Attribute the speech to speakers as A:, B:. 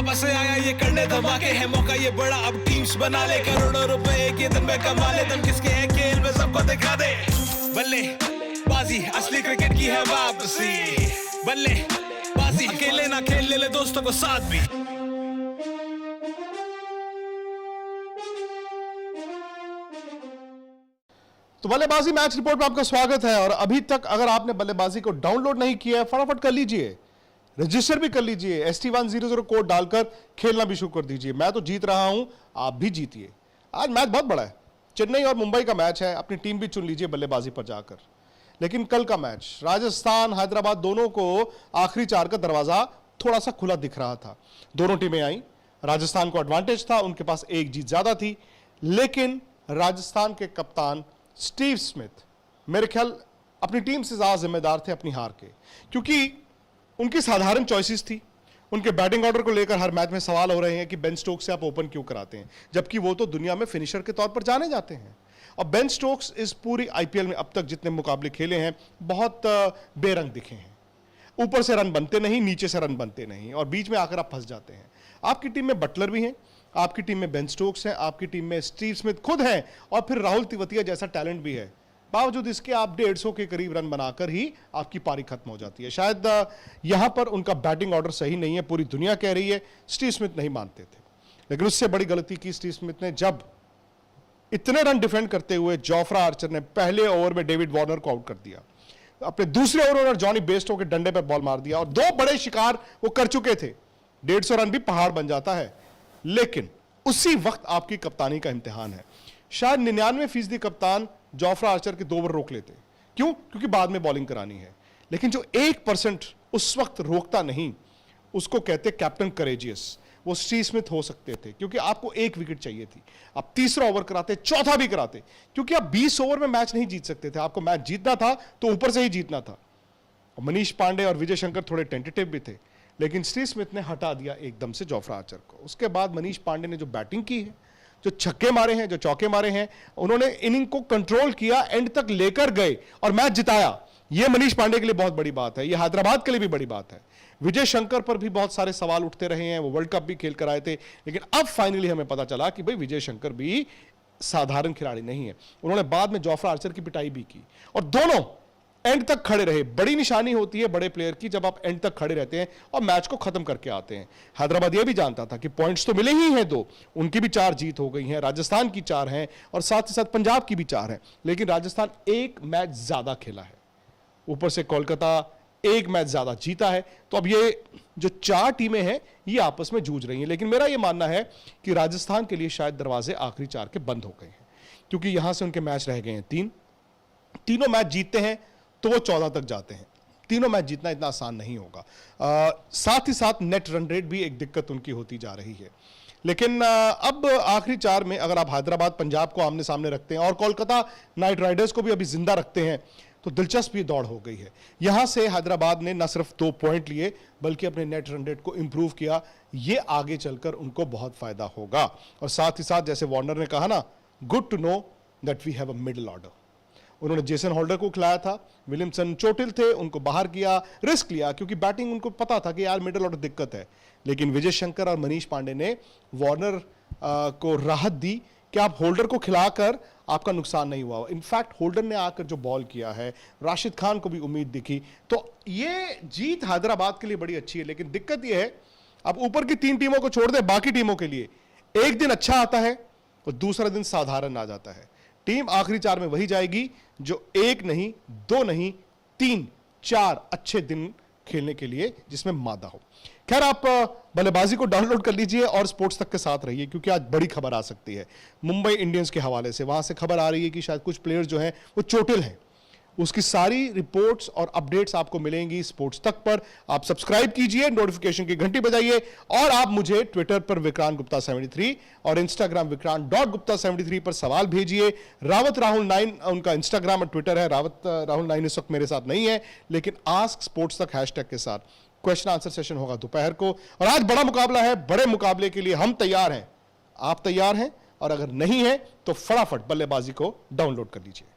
A: वापस आया ये करने धमाके है, मौका ये बड़ा, अब टीम्स बना ले, करोड़ों रुपए एक ही दिन में कमा ले, तुम किसके हैं खेल में सबको दिखा दे। बल्ले बाजी असली क्रिकेट की है वापसी, बल्ले बाजी अकेले ना खेल, ले दोस्तों को साथ भी।
B: तो बल्लेबाजी मैच रिपोर्ट में आपका स्वागत है। और अभी तक अगर आपने बल्लेबाजी को डाउनलोड नहीं किया है, फटाफट कर लीजिए, रजिस्टर भी कर लीजिए, ST100 कोड डालकर खेलना भी शुरू कर दीजिए। मैं तो जीत रहा हूं, आप भी जीतिए। आज मैच बहुत बड़ा है, चेन्नई और मुंबई का मैच है, अपनी टीम भी चुन लीजिए बल्लेबाजी पर जाकर। लेकिन कल का मैच राजस्थान हैदराबाद दोनों को आखिरी 4 का दरवाजा थोड़ा सा खुला दिख रहा था। दोनों टीमें आई, राजस्थान को एडवांटेज था, उनके पास एक जीत ज्यादा थी, लेकिन राजस्थान के कप्तान स्टीव स्मिथ मेरे ख्याल अपनी टीम से ज्यादा जिम्मेदार थे अपनी हार के, क्योंकि उनकी साधारण चॉइसेस थी। उनके बैटिंग ऑर्डर को लेकर हर मैच में सवाल हो रहे हैं कि बेन स्टोक्स से आप ओपन क्यों कराते हैं, जबकि वो तो दुनिया में फिनिशर के तौर पर जाने जाते हैं। और बेन स्टोक्स इस पूरी IPL में अब तक जितने मुकाबले खेले हैं बहुत बेरंग दिखे हैं। ऊपर से रन बनते नहीं, नीचे से रन बनते नहीं, और बीच में आकर आप फंस जाते हैं। आपकी टीम में बटलर भी हैं, आपकी टीम में बेन स्टोक्स हैं, आपकी टीम में स्टीव स्मिथ खुद हैं, और फिर राहुल तिवतिया जैसा टैलेंट भी है। बावजूद इसके आप 150 के करीब रन बनाकर ही आपकी पारी खत्म हो जाती है। शायद यहां पर उनका बैटिंग ऑर्डर सही नहीं है, पूरी दुनिया कह रही है। स्टीव स्मिथ नहीं मानते थे, लेकिन उससे बड़ी गलती की स्टीव स्मिथ ने जब इतने रन डिफेंड करते हुए जोफ्रा आर्चर ने पहले ओवर में डेविड वार्नर को आउट कर दिया। अपने दूसरे ओवर में जॉनी बेस्टो के डंडे पर बॉल मार दिया, और 2 बड़े शिकार वो कर चुके थे। 150 रन भी पहाड़ बन जाता है, लेकिन उसी वक्त आपकी कप्तानी का इम्तिहान है। शायद 99% कप्तान जोफ्रा आर्चर के 2 ओवर रोक लेते। क्यों? क्योंकि बाद में बॉलिंग करानी है। लेकिन जो 1% उस वक्त रोकता नहीं, उसको कहते कैप्टन करेजियस। वो स्टीव स्मिथ हो सकते थे, क्योंकि आपको 1 विकेट चाहिए थी। आप तीसरा ओवर कराते, चौथा भी कराते, क्योंकि आप 20 ओवर में मैच नहीं जीत सकते थे। आपको मैच जीतना था तो ऊपर से ही जीतना था। और मनीष पांडे और विजय शंकर थोड़े टेंटेटिव भी थे, लेकिन स्टीव स्मिथ ने हटा दिया एकदम से जोफ्रा आर्चर को। उसके बाद मनीष पांडे ने जो बैटिंग की है, जो छक्के मारे हैं, जो चौके मारे हैं, उन्होंने इनिंग को कंट्रोल किया, एंड तक लेकर गए और मैच जिताया। यह मनीष पांडे के लिए बहुत बड़ी बात है, यह हैदराबाद के लिए भी बड़ी बात है। विजय शंकर पर भी बहुत सारे सवाल उठते रहे हैं, वो वर्ल्ड कप भी खेल कर आए थे, लेकिन अब फाइनली हमें पता चला कि भाई विजय शंकर भी साधारण खिलाड़ी नहीं है। उन्होंने बाद में जोफ्रा आर्चर की पिटाई भी की, और दोनों एंड तक खड़े रहे। बड़ी निशानी होती है बड़े प्लेयर की जब आप एंड तक खड़े रहते हैं और मैच को खत्म करके आते हैं। हैदराबाद यह भी जानता था कि पॉइंट्स तो मिले ही हैं 2, उनकी भी 4 जीत हो गई हैं, राजस्थान की 4 हैं, और साथ ही साथ पंजाब की भी 4 हैं। लेकिन राजस्थान 1 मैच ज्यादा खेला है, ऊपर से कोलकाता 1 मैच ज्यादा जीता है। तो अब ये जो 4 टीमें हैं ये आपस में जूझ रही हैं। लेकिन मेरा ये मानना है कि राजस्थान के लिए शायद दरवाजे आखिरी 4 के बंद हो गए हैं, क्योंकि यहां से उनके मैच रह गए हैं 3। तीनों मैच जीतते हैं तो वो 14 तक जाते हैं। तीनों मैच जीतना इतना आसान नहीं होगा। साथ ही साथ नेट रन रेट भी एक दिक्कत उनकी होती जा रही है। लेकिन अब आखिरी 4 में अगर आप हैदराबाद पंजाब को आमने सामने रखते हैं और कोलकाता नाइट राइडर्स को भी अभी जिंदा रखते हैं, तो दिलचस्प दौड़ हो गई है। यहां से हैदराबाद ने न सिर्फ 2 पॉइंट लिए, बल्कि अपने नेट रन रेट को इंप्रूव किया। ये आगे चलकर उनको बहुत फायदा होगा। और साथ ही साथ जैसे वार्नर ने कहा ना, good to know that we have a middle order. उन्होंने जेसन होल्डर को खिलाया था, विलियमसन चोटिल थे, उनको बाहर किया, रिस्क लिया, क्योंकि बैटिंग उनको पता था कि यार मिडिल ऑर्डर दिक्कत है। लेकिन विजय शंकर और मनीष पांडे ने वार्नर को राहत दी कि आप होल्डर को खिलाकर आपका नुकसान नहीं हुआ। इनफैक्ट होल्डर ने आकर जो बॉल किया है, राशिद खान को भी उम्मीद दिखी। तो ये जीत हैदराबाद के लिए बड़ी अच्छी है। लेकिन दिक्कत यह है, अब ऊपर की 3 टीमों को छोड़ दे, बाकी टीमों के लिए एक दिन अच्छा आता है और दूसरा दिन साधारण आ जाता है। टीम आखिरी 4 में वही जाएगी जो 1 नहीं, 2 नहीं, 3, 4 अच्छे दिन खेलने के लिए जिसमें मादा हो। खैर, आप बल्लेबाजी को डाउनलोड कर लीजिए और स्पोर्ट्स तक के साथ रहिए, क्योंकि आज बड़ी खबर आ सकती है मुंबई इंडियंस के हवाले से। वहां से खबर आ रही है कि शायद कुछ प्लेयर्स जो हैं वो चोटिल हैं। उसकी सारी रिपोर्ट्स और अपडेट्स आपको मिलेंगी स्पोर्ट्स तक पर। आप सब्सक्राइब कीजिए, नोटिफिकेशन की घंटी बजाइए, और आप मुझे ट्विटर पर विक्रांत गुप्ता 73 और इंस्टाग्राम विक्रांत.गुप्ता73 पर सवाल भेजिए। रावत राहुल 9 उनका इंस्टाग्राम और ट्विटर है। रावत राहुल 9 इस वक्त मेरे साथ नहीं है, लेकिन आस्क स्पोर्ट्स तक हैशटैग के साथ क्वेश्चन आंसर सेशन होगा दोपहर को। और आज बड़ा मुकाबला है, बड़े मुकाबले के लिए हम तैयार हैं। आप तैयार हैं? और अगर नहीं है तो फटाफट बल्लेबाजी को डाउनलोड कर लीजिए।